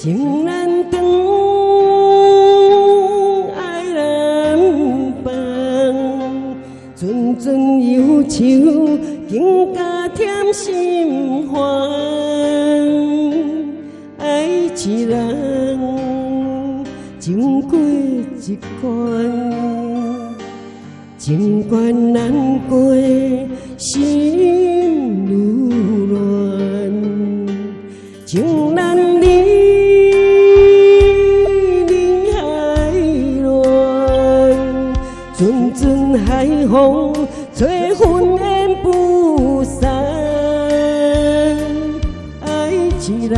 情难长，爱难放，阵阵忧愁，更加添心烦。爱一人，情过一关，情关难过，心如乱，情难离，离海乱，阵阵海风，吹魂烟不散。爱一人，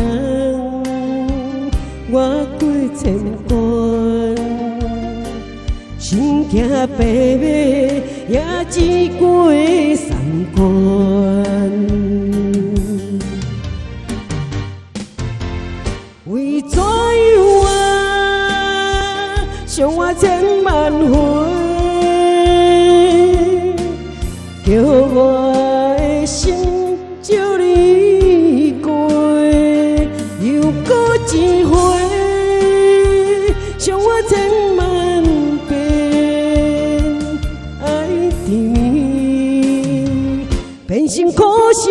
我过千关，心惊白马，也只过三关。为怎样啊，伤我千万回，叫我的心照你过，又过一回，伤我千万遍，爱甜蜜，变心苦受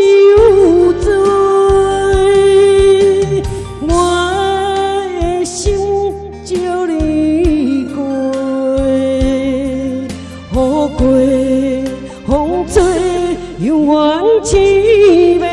罪。过风吹，犹原凄美。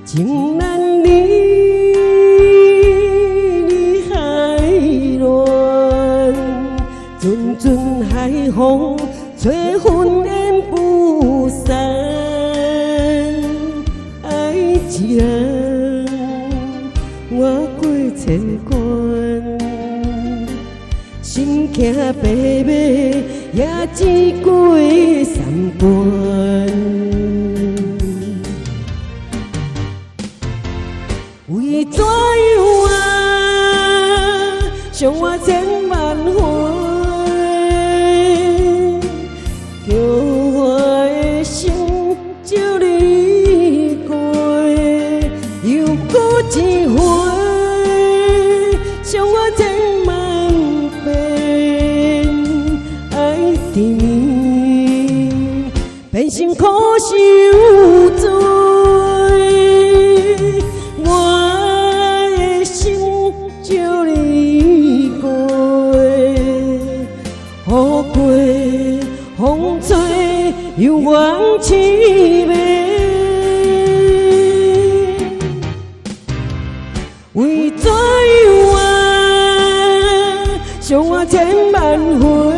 情难离，离海乱，阵阵海风，吹魂烟不散。爱一人，我过千关，心惊白马，也只过三关。为怎样啊，伤我千万回，叫我的心照你过，又过一回，伤我千万遍，爱甜蜜，变心苦受罪。风吹犹原凄美，为怎样啊，伤我千万回。